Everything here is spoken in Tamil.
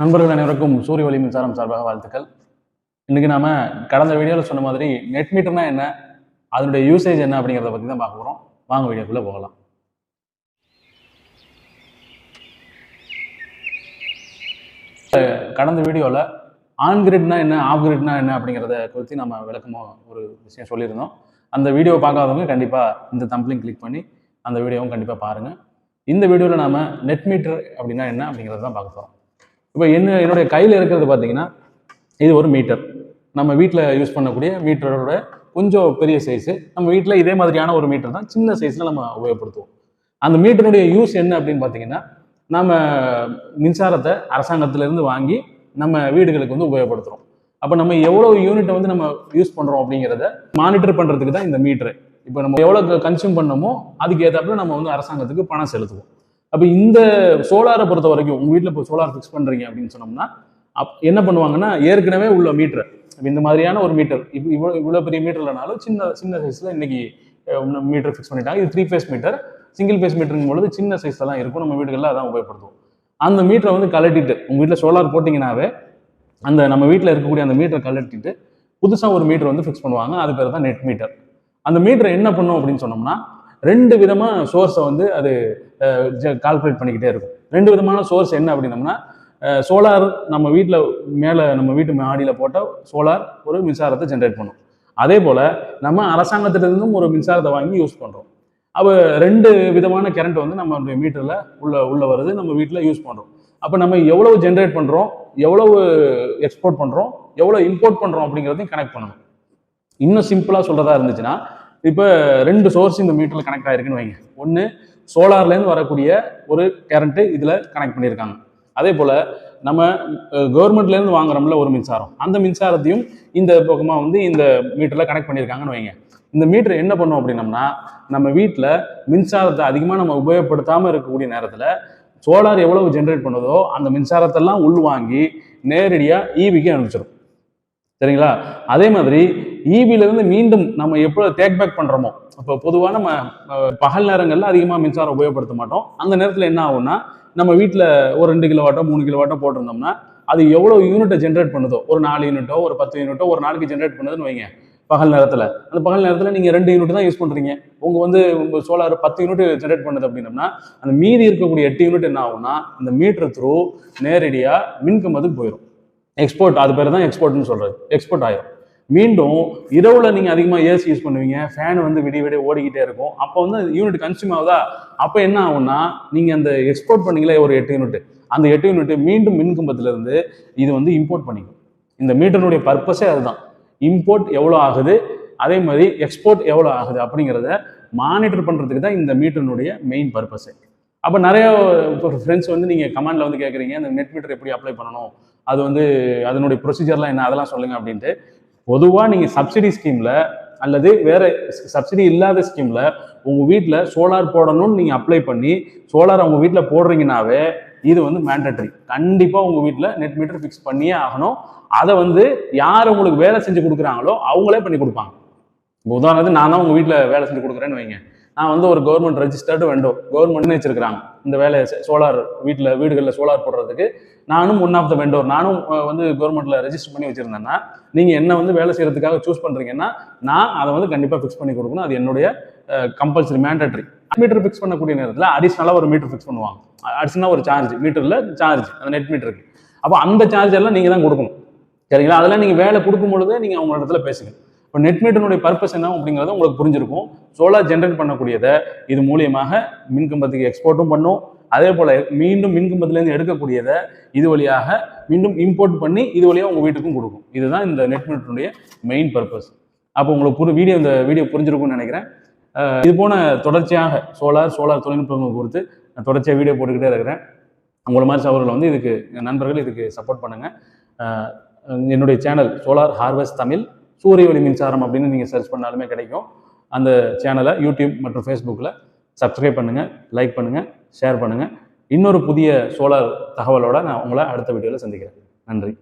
நண்பர்கள் அனைவருக்கும் சூரிய ஒளி மின்சாரம் சார்பாக வாழ்த்துக்கள். இன்னைக்கு நாம கடந்த வீடியோவில் சொன்ன மாதிரி நெட் மீட்டர்னா என்ன, அதனுடைய யூசேஜ் என்ன அப்படிங்கிறத பற்றி தான் பார்க்க போகிறோம். வாங்க வீடியோக்குள்ளே போகலாம். கடந்த வீடியோவில் ஆன் கிரிட்னா என்ன, ஆஃப் கிரிட்னா என்ன அப்படிங்கிறத குறித்து நம்ம விளக்கமாக ஒரு விஷயம் சொல்லியிருந்தோம். அந்த வீடியோவை பார்க்காதவங்க கண்டிப்பாக இந்த தம்ப்லிங் கிளிக் பண்ணி அந்த வீடியோவும் கண்டிப்பாக பாருங்கள். இந்த வீடியோவில் நாம நெட் மீட்டர் அப்படின்னா என்ன அப்படிங்கிறத தான் பார்க்க போகிறோம். இப்போ என்னுடைய கையில் இருக்கிறது பார்த்தீங்கன்னா இது ஒரு மீட்டர். நம்ம வீட்டில் யூஸ் பண்ணக்கூடிய மீட்டரோட கொஞ்சம் பெரிய சைஸு. நம்ம வீட்டில் இதே மாதிரியான ஒரு மீட்டர் தான் சின்ன சைஸில் நம்ம உபயோகப்படுத்துவோம். அந்த மீட்டருடைய யூஸ் என்ன அப்படின்னு பார்த்தீங்கன்னா, நம்ம மின்சாரத்தை அரசாங்கத்திலேருந்து வாங்கி நம்ம வீடுகளுக்கு வந்து உபயோகப்படுத்துகிறோம். அப்போ நம்ம எவ்வளோ யூனிட்டை வந்து நம்ம யூஸ் பண்ணுறோம் அப்படிங்கிறத மானிட்டர் பண்ணுறதுக்கு தான் இந்த மீட்டரு. இப்போ நம்ம எவ்வளோ கன்சியூம் பண்ணமோ அதுக்கு ஏற்றாப்புல நம்ம வந்து அரசாங்கத்துக்கு பணம் செலுத்துவோம். அப்போ இந்த சோலாரை பொறுத்த வரைக்கும் உங்கள் வீட்டில் இப்போ சோலார் ஃபிக்ஸ் பண்ணுறீங்க அப்படின்னு சொன்னோம்னா என்ன பண்ணுவாங்கன்னா, ஏற்கனவே உள்ள மீட்டர் இந்த மாதிரியான ஒரு மீட்டர் இப்போ இவ்வளோ பெரிய மீட்டர் இல்லைனாலும் சின்ன சைஸில் இன்னைக்கு மீட்டர் ஃபிக்ஸ் பண்ணிட்டாங்க. இது 3 ஃபேஸ் மீட்டர். சிங்கிள் ஃபேஸ் மீட்டருங்கும் பொழுது சின்ன சைஸில் தான் இருக்கும். நம்ம வீடுகளில் அதான் உபயோகப்படுத்துவோம். அந்த மீட்டரை வந்து கலட்டிட்டு உங்கள் வீட்டில் சோலார் போட்டிங்கனாவே அந்த நம்ம வீட்டில் இருக்கக்கூடிய அந்த மீட்டரை கலட்டிட்டு புதுசாக ஒரு மீட்டர் வந்து ஃபிக்ஸ் பண்ணுவாங்க. அது பேர் தான் நெட் மீட்டர். அந்த மீட்டரை என்ன பண்ணும் அப்படின்னு சொன்னோம்னா, 2 விதமாக சோர்ஸை வந்து அது கால்குலேட் பண்ணிக்கிட்டே இருக்கும். 2 விதமான சோர்ஸ் என்ன அப்படின்னம்னா, சோலார் நம்ம வீட்டில் மேலே நம்ம வீட்டு மாடியில் போட்ட சோலார் ஒரு மின்சாரத்தை ஜென்ரேட் பண்ணும். அதே போல் நம்ம அரசாங்கத்திலிருந்தும் ஒரு மின்சாரத்தை வாங்கி யூஸ் பண்ணுறோம். அப்போ 2 விதமான கரண்ட் வந்து நம்மளுடைய மீட்டரில் உள்ள வருது, நம்ம வீட்டில் யூஸ் பண்ணுறோம். அப்போ நம்ம எவ்வளவு ஜென்ரேட் பண்ணுறோம், எவ்வளவு எக்ஸ்போர்ட் பண்ணுறோம், எவ்வளோ இம்போர்ட் பண்ணுறோம் அப்படிங்கிறதையும் கனெக்ட் பண்ணணும். இன்னும் சிம்பிளாக சொல்கிறதா இருந்துச்சுன்னா, இப்போ 2 சோர்ஸ் இந்த மீட்டரில் கனெக்ட் ஆகிருக்குன்னு வைங்க. ஒன்று சோலார்லேருந்து வரக்கூடிய ஒரு கரண்ட்டு இதில் கனெக்ட் பண்ணியிருக்காங்க. அதே போல் நம்ம கவர்மெண்ட்லேருந்து வாங்குறோம்ல ஒரு மின்சாரம், அந்த மின்சாரத்தையும் இந்த பக்கமாக வந்து இந்த மீட்டரில் கனெக்ட் பண்ணியிருக்காங்கன்னு வைங்க. இந்த மீட்டர் என்ன பண்ணும் அப்படின்னம்னா, நம்ம வீட்டில் மின்சாரத்தை அதிகமாக நம்ம உபயோகப்படுத்தாமல் இருக்கக்கூடிய நேரத்தில் சோலார் எவ்வளவு ஜென்ரேட் பண்ணுதோ அந்த மின்சாரத்தெல்லாம் உள்வாங்கி நேரடியாக ஈபிக்கு அனுப்பிச்சிடும். சரிங்களா? அதே மாதிரி ஈபியிலிருந்து மீண்டும் நம்ம எப்போ டேக் பேக் பண்ணுறோமோ, இப்போ பொதுவாக நம்ம பகல் நேரங்களில் அதிகமாக மின்சாரம் உபயோகப்படுத்த மாட்டோம். அந்த நேரத்தில் என்ன ஆகும்னா, நம்ம வீட்டில் ஒரு 2 கிலோவாட்டோ 3 கிலோவாட்டோ போட்டிருந்தோம்னா அது எவ்வளோ யூனிட்டை ஜென்ரேட் பண்ணுதோ, ஒரு 4 யூனிட்டோ ஒரு 10 யூனிட்டோ ஒரு நாளைக்கு ஜென்ரேட் பண்ணுதுன்னு வைங்க. பகல் நேரத்தில் அந்த பகல் நேரத்தில் நீங்கள் 2 யூனிட் தான் யூஸ் பண்ணுறீங்க. உங்கள் சோலார் 10 யூனிட் ஜென்ரேட் பண்ணுது அப்படின்னம்னா, அந்த மீதி இருக்கக்கூடிய 8 யூனிட் என்ன ஆகும்னா அந்த மீட்டர் த்ரூ நேரடியாக மின்கம்பத்துக்கு போயிடும். எக்ஸ்போர்ட், அது பேர் தான் எக்ஸ்போர்ட்னு சொல்கிறது. எக்ஸ்போர்ட் ஆயிடும். மீண்டும் இரவுல நீங்கள் அதிகமாக ஏசி யூஸ் பண்ணுவீங்க, ஃபேன் வந்து விடிய ஓடிக்கிட்டே இருக்கும். அப்போ வந்து யூனிட் கன்சியூம் ஆகுதா, அப்போ என்ன ஆகும்னா நீங்கள் அந்த எக்ஸ்போர்ட் பண்ணீங்களே ஒரு 8 யூனிட், அந்த 8 யூனிட் மீண்டும் மின்கம்பத்திலிருந்து இது வந்து இம்போர்ட் பண்ணிக்கும். இந்த மீட்டருடைய பர்பஸே அதுதான். இம்போர்ட் எவ்வளோ ஆகுது, அதே மாதிரி எக்ஸ்போர்ட் எவ்வளோ ஆகுது அப்படிங்கிறத மானிட்டர் பண்ணுறதுக்கு தான் இந்த மீட்டருடைய மெயின் பர்பஸே. அப்போ நிறைய ஃப்ரெண்ட்ஸ் வந்து நீங்கள் கமெண்டில் வந்து கேட்குறீங்க, இந்த நெட் மீட்டர் எப்படி அப்ளை பண்ணணும், அது வந்து அதனுடைய ப்ரொசீஜர்லாம் என்ன, அதெல்லாம் சொல்லுங்கள் அப்படின்ட்டு. பொதுவாக நீங்கள் சப்சிடி ஸ்கீமில் அல்லது வேறு சப்சிடி இல்லாத ஸ்கீமில் உங்கள் வீட்டில் சோலார் போடணும்னு நீங்கள் அப்ளை பண்ணி சோலார் உங்கள் வீட்டில் போடுறீங்கனாவே இது வந்து மேண்டட்ரி. கண்டிப்பாக உங்கள் வீட்டில் நெட் மீட்டர் ஃபிக்ஸ் பண்ணியே ஆகணும். அதை வந்து யார் உங்களுக்கு வேலை செஞ்சு கொடுக்குறாங்களோ அவங்களே பண்ணி கொடுப்பாங்க. உதாரணத்துக்கு நான் தான் உங்கள் வீட்டில் வேலை செஞ்சு கொடுக்குறேன்னு வைங்க. நான் வந்து ஒரு கவர்மெண்ட் ரெஜிஸ்டர்டு வெண்டோ, கவர்மெண்ட்னு வச்சிருக்கிறாங்க இந்த வேலையை சோலார் வீடுகளில் சோலார் போடுறதுக்கு. நானும் ஒன் ஆஃப் த வெண்டோர், நானும் வந்து கவர்மெண்ட்டில் ரெஜிஸ்டர் பண்ணி வச்சுருந்தேன்னா, நீங்கள் என்ன வந்து வேலை செய்கிறதுக்காக சூஸ் பண்ணுறீங்கன்னா நான் அதை வந்து கண்டிப்பாக ஃபிக்ஸ் பண்ணி கொடுக்கணும். அது என்னுடைய கம்பல்சரி மேண்டட்ரி. மீட்டர் ஃபிக்ஸ் பண்ணக்கூடிய நேரத்தில் அடிஷ்னலாக ஒரு மீட்டர் ஃபிக்ஸ் பண்ணுவாங்க. அடிஷ்னலாக ஒரு சார்ஜ், மீட்டரில் சார்ஜ், அந்த நெட் மீட்டருக்கு. அப்போ அந்த சார்ஜ் எல்லாம் நீங்கள் தான் கொடுக்கணும். சரிங்களா? அதெல்லாம் நீங்கள் வேலை கொடுக்கும் பொழுது நீங்கள் அவங்க இடத்துல பேசுங்க. இப்போ நெட் மீட்டருடைய பர்பஸ் என்ன அப்படிங்கிறத உங்களுக்கு புரிஞ்சிருக்கும். சோலார் ஜென்ரேட் பண்ணக்கூடியதை இது மூலியமாக மின்கம்பத்துக்கு எக்ஸ்போர்ட்டும் பண்ணும். அதே போல் மீண்டும் மின்கம்பத்திலேருந்து எடுக்கக்கூடியதை இது வழியாக மீண்டும் இம்போர்ட் பண்ணி இது வழியாக உங்கள் வீட்டுக்கும் கொடுக்கும். இதுதான் இந்த நெட் மீட்டருடைய மெயின் பர்பஸ். அப்போ உங்களுக்கு இந்த வீடியோ புரிஞ்சிருக்கும்னு நினைக்கிறேன். இது போன தொடர்ச்சியாக சோலார் தொழில்நுட்பங்கள் குறித்து நான் தொடர்ச்சியாக வீடியோ போட்டுக்கிட்டே இருக்கிறேன். உங்களை மாதிரி சகோதரர்கள் வந்து இதுக்கு நண்பர்கள் இதுக்கு சப்போர்ட் பண்ணுங்கள். என்னுடைய சேனல் சோலார் ஹார்வெஸ்ட் தமிழ், சூரிய ஒளி மின்சாரம் அப்படின்னு நீங்கள் சர்ச் பண்ணாலுமே கிடைக்கும். அந்த சேனலை யூடியூப் மற்றும் ஃபேஸ்புக்கில் சப்ஸ்கிரைப் பண்ணுங்கள், லைக் பண்ணுங்கள், ஷேர் பண்ணுங்கள். இன்னொரு புதிய சோலார் தகவலோடு நான் உங்களை அடுத்த வீடியோவில் சந்திக்கிறேன். நன்றி.